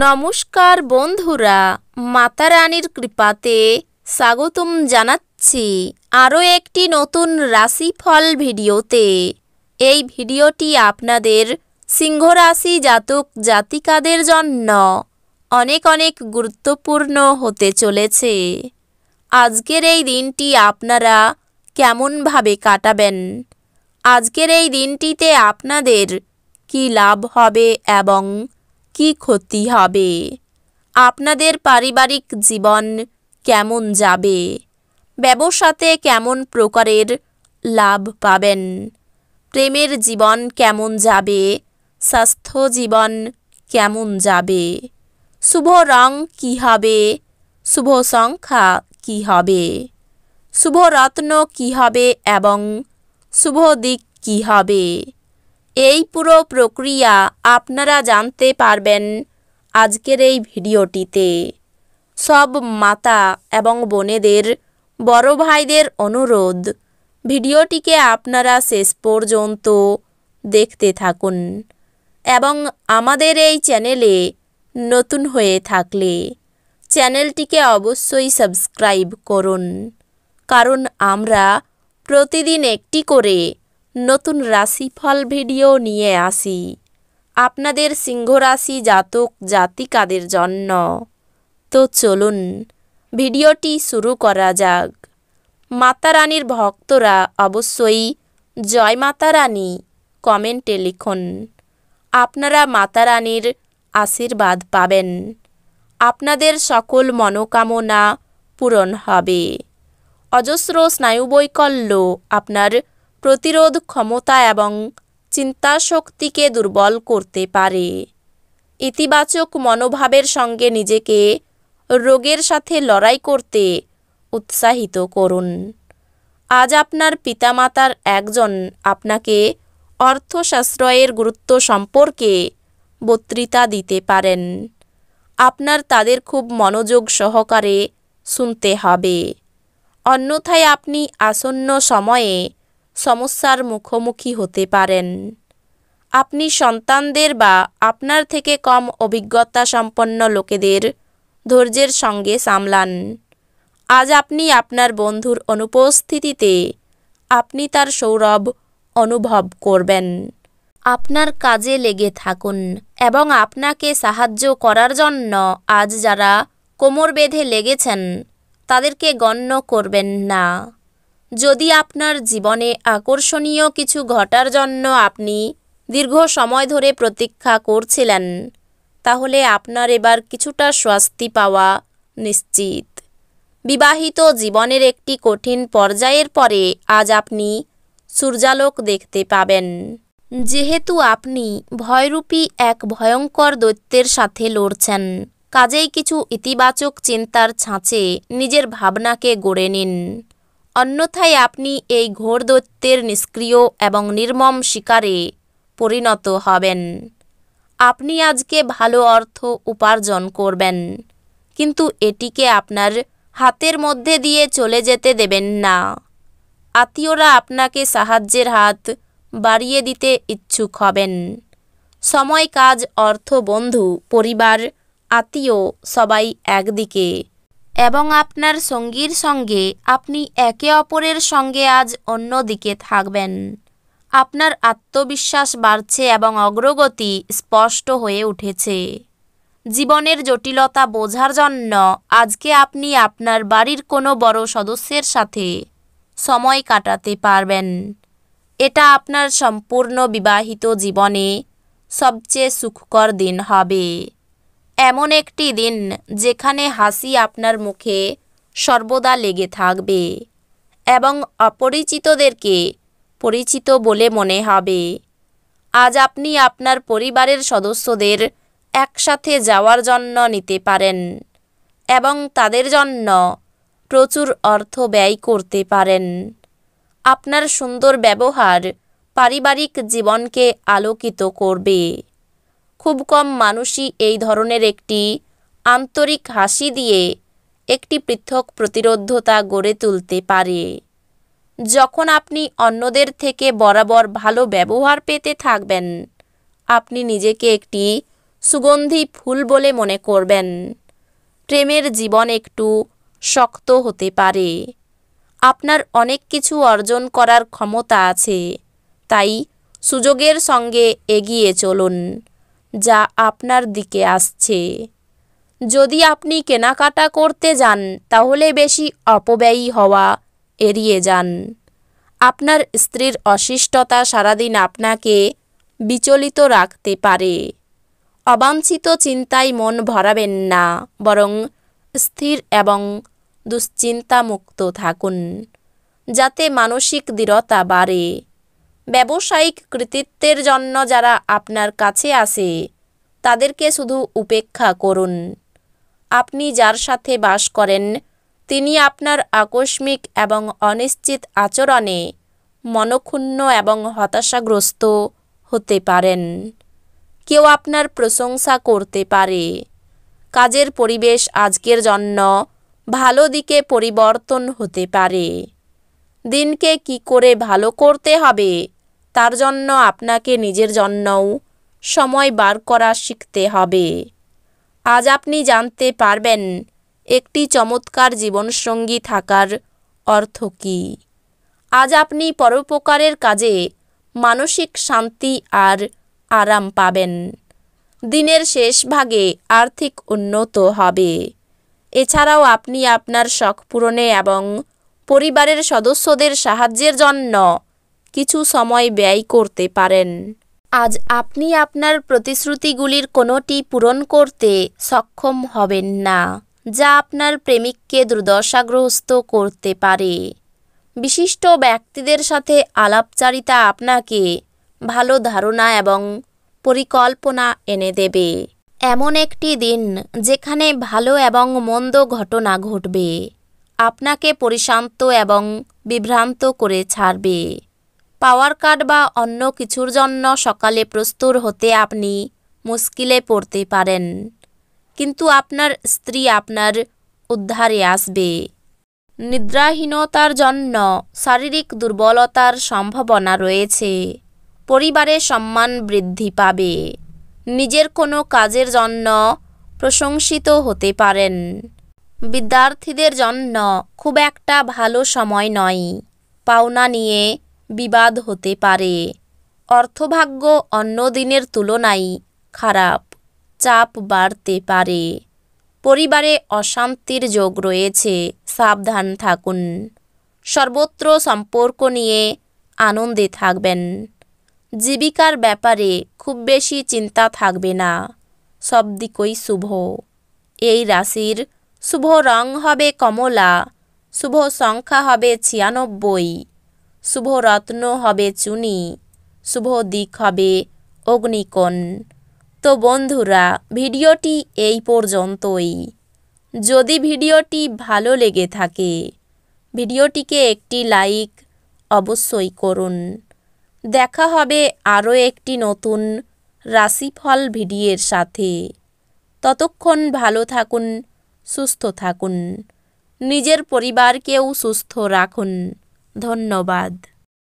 নমস্কার বন্ধুরা, মাতা রানীর কৃপাতে স্বাগতম জানাচ্ছি আরও একটি নতুন রাশিফল ভিডিওতে। এই ভিডিওটি আপনাদের সিংহ রাশি জাতক জাতিকাদের জন্য অনেক অনেক গুরুত্বপূর্ণ হতে চলেছে। আজকের এই দিনটি আপনারা কেমনভাবে কাটাবেন, আজকের এই দিনটিতে আপনাদের কি লাভ হবে এবং কি ক্ষতি হবে, আপনাদের পারিবারিক জীবন কেমন যাবে, ব্যবসাতে কেমন প্রকারের লাভ পাবেন, প্রেমের জীবন কেমন যাবে, স্বাস্থ্য জীবন কেমন যাবে, শুভ রং কী হবে, শুভ সংখ্যা কী হবে, শুভ রত্ন কী হবে এবং শুভ দিক কী হবে, এই পুরো প্রক্রিয়া আপনারা জানতে পারবেন আজকের এই ভিডিওটিতে। সব মাতা এবং বোনেদের, বড় ভাইদের অনুরোধ, ভিডিওটিকে আপনারা শেষ পর্যন্ত দেখতে থাকুন এবং আমাদের এই চ্যানেলে নতুন হয়ে থাকলে চ্যানেলটিকে অবশ্যই সাবস্ক্রাইব করুন, কারণ আমরা প্রতিদিন একটি করে নতুন রাশিফল ভিডিও নিয়ে আসি আপনাদের সিংহ রাশি জাতক জাতিকাদের জন্য। তো চলুন ভিডিওটি শুরু করা যাক। মাতা রানীর ভক্তরা অবশ্যই জয় মাতা রানী কমেন্টে লিখুন। আপনারা মাতা রানীর আশীর্বাদ পাবেন, আপনাদের সকল মনোকামনা পূরণ হবে। অজস্র স্নায়ুবৈকল্য আপনার প্রতিরোধ ক্ষমতা এবং চিন্তাশক্তিকে দুর্বল করতে পারে। ইতিবাচক মনোভাবের সঙ্গে নিজেকে রোগের সাথে লড়াই করতে উৎসাহিত করুন। আজ আপনার পিতামাতার একজন আপনাকে অর্থ সাশ্রয়ের গুরুত্ব সম্পর্কে বক্তৃতা দিতে পারেন। আপনার তাদের খুব মনোযোগ সহকারে শুনতে হবে, অন্যথায় আপনি আসন্ন সময়ে সমস্যার মুখোমুখি হতে পারেন। আপনি সন্তানদের বা আপনার থেকে কম অভিজ্ঞতা সম্পন্ন লোকেদের ধৈর্যের সঙ্গে সামলান। আজ আপনি আপনার বন্ধুর অনুপস্থিতিতে আপনি তার সৌরভ অনুভব করবেন। আপনার কাজে লেগে থাকুন এবং আপনাকে সাহায্য করার জন্য আজ যারা কোমর বেঁধে লেগেছেন তাদেরকে গণ্য করবেন না। যদি আপনার জীবনে আকর্ষণীয় কিছু ঘটার জন্য আপনি দীর্ঘ সময় ধরে প্রতীক্ষা করছিলেন, তাহলে আপনার এবার কিছুটা স্বস্তি পাওয়া নিশ্চিত। বিবাহিত জীবনের একটি কঠিন পর্যায়ের পরে আজ আপনি সূর্যালোক দেখতে পাবেন। যেহেতু আপনি ভয়রূপী এক ভয়ঙ্কর দৈত্যের সাথে লড়ছেন, কাজেই কিছু ইতিবাচক চিন্তার ছাঁচে নিজের ভাবনাকে গড়ে নিন, অন্যথায় আপনি এই ঘোর দৈত্যের নিষ্ক্রিয় এবং নির্মম শিকারে পরিণত হবেন। আপনি আজকে ভালো অর্থ উপার্জন করবেন, কিন্তু এটিকে আপনার হাতের মধ্যে দিয়ে চলে যেতে দেবেন না। আত্মীয়রা আপনাকে সাহায্যের হাত বাড়িয়ে দিতে ইচ্ছুক হবেন। সময়, কাজ, অর্থ, বন্ধু, পরিবার, আত্মীয় সবাই একদিকে এবং আপনার সঙ্গীর সঙ্গে আপনি একে অপরের সঙ্গে আজ অন্য দিকে থাকবেন। আপনার আত্মবিশ্বাস বাড়ছে এবং অগ্রগতি স্পষ্ট হয়ে উঠেছে। জীবনের জটিলতা বোঝার জন্য আজকে আপনি আপনার বাড়ির কোনো বড় সদস্যের সাথে সময় কাটাতে পারবেন। এটা আপনার সম্পূর্ণ বিবাহিত জীবনে সবচেয়ে সুখকর দিন হবে। এমন একটি দিন যেখানে হাসি আপনার মুখে সর্বদা লেগে থাকবে এবং অপরিচিতদেরকে পরিচিত বলে মনে হবে। আজ আপনি আপনার পরিবারের সদস্যদের একসাথে যাওয়ার জন্য নিতে পারেন এবং তাদের জন্য প্রচুর অর্থ ব্যয় করতে পারেন। আপনার সুন্দর ব্যবহার পারিবারিক জীবনকে আলোকিত করবে। খুব কম মানুষই এই ধরনের একটি আন্তরিক হাসি দিয়ে একটি পৃথক প্রতিরোধ্যতা গড়ে তুলতে পারে। যখন আপনি অন্যদের থেকে বরাবর ভালো ব্যবহার পেতে থাকবেন, আপনি নিজেকে একটি সুগন্ধি ফুল বলে মনে করবেন। প্রেমের জীবন একটু শক্ত হতে পারে। আপনার অনেক কিছু অর্জন করার ক্ষমতা আছে, তাই সুযোগের সঙ্গে এগিয়ে চলুন যা আপনার দিকে আসছে। যদি আপনি কেনাকাটা করতে যান তাহলে বেশি অপব্যয়ী হওয়া এড়িয়ে যান। আপনার স্ত্রীর অশিষ্টতা সারাদিন আপনাকে বিচলিত রাখতে পারে। অবাঞ্ছিত চিন্তায় মন ভরাবেন না, বরং স্থির এবং দুশ্চিন্তামুক্ত থাকুন যাতে মানসিক দৃঢ়তা বাড়ে। ব্যবসায়িক কৃতিত্বের জন্য যারা আপনার কাছে আসে তাদেরকে শুধু উপেক্ষা করুন। আপনি যার সাথে বাস করেন তিনি আপনার আকস্মিক এবং অনিশ্চিত আচরণে মনক্ষুণ্ণ এবং হতাশাগ্রস্ত হতে পারেন। কেউ আপনার প্রশংসা করতে পারে। কাজের পরিবেশ আজকের জন্য ভালো দিকে পরিবর্তন হতে পারে। দিনকে কি করে ভালো করতে হবে তার জন্য আপনাকে নিজের জন্যও সময় বার করা শিখতে হবে। আজ আপনি জানতে পারবেন একটি চমৎকার জীবনসঙ্গী থাকার অর্থ কী। আজ আপনি পরোপকারের কাজে মানসিক শান্তি আর আরাম পাবেন। দিনের শেষ ভাগে আর্থিক উন্নতি হবে। এছাড়াও আপনি আপনার শখ পূরণে এবং পরিবারের সদস্যদের সাহায্যের জন্য কিছু সময় ব্যয় করতে পারেন। আজ আপনি আপনার প্রতিশ্রুতিগুলির কোনোটি পূরণ করতে সক্ষম হবেন না, যা আপনার প্রেমিককে দুর্দশাগ্রস্ত করতে পারে। বিশিষ্ট ব্যক্তিদের সাথে আলাপচারিতা আপনাকে ভালো ধারণা এবং পরিকল্পনা এনে দেবে। এমন একটি দিন যেখানে ভালো এবং মন্দ ঘটনা ঘটবে, আপনাকে পরিশান্ত এবং বিভ্রান্ত করে ছাড়বে। পাওয়ার কাট বা অন্য কিছুর জন্য সকালে প্রস্তুত হতে আপনি মুশকিলে পড়তে পারেন, কিন্তু আপনার স্ত্রী আপনার উদ্ধারে আসবে। নিদ্রাহীনতার জন্য শারীরিক দুর্বলতার সম্ভাবনা রয়েছে। পরিবারে সম্মান বৃদ্ধি পাবে। নিজের কোনো কাজের জন্য প্রশংসিত হতে পারেন। বিদ্যার্থীদের জন্য খুব একটা ভালো সময় নয়। পাওনা নিয়ে বিবাদ হতে পারে। অর্থভাগ্য অন্য দিনের তুলনায় খারাপ। চাপ বাড়তে পারে। পরিবারে অশান্তির যোগ রয়েছে, সাবধান থাকুন। সর্বত্র সম্পর্ক নিয়ে আনন্দে থাকবেন। জীবিকার ব্যাপারে খুব বেশি চিন্তা থাকবে না। সব দিকই শুভ। এই রাশির শুভ রং হবে কমলা, শুভ সংখ্যা হবে 96, শুভ রত্ন হবে চুনি, শুভ দিক হবে অগ্নিকোণ। তো বন্ধুরা, ভিডিওটি এই পর্যন্তই। যদি ভিডিওটি ভালো লেগে থাকে ভিডিওটিকে একটি লাইক অবশ্যই করুন। দেখা হবে আরও একটি নতুন রাশিফল ভিডিওর সাথে। ততক্ষণ ভালো থাকুন, সুস্থ থাকুন, নিজের পরিবারকেও সুস্থ রাখুন। ধন্যবাদ।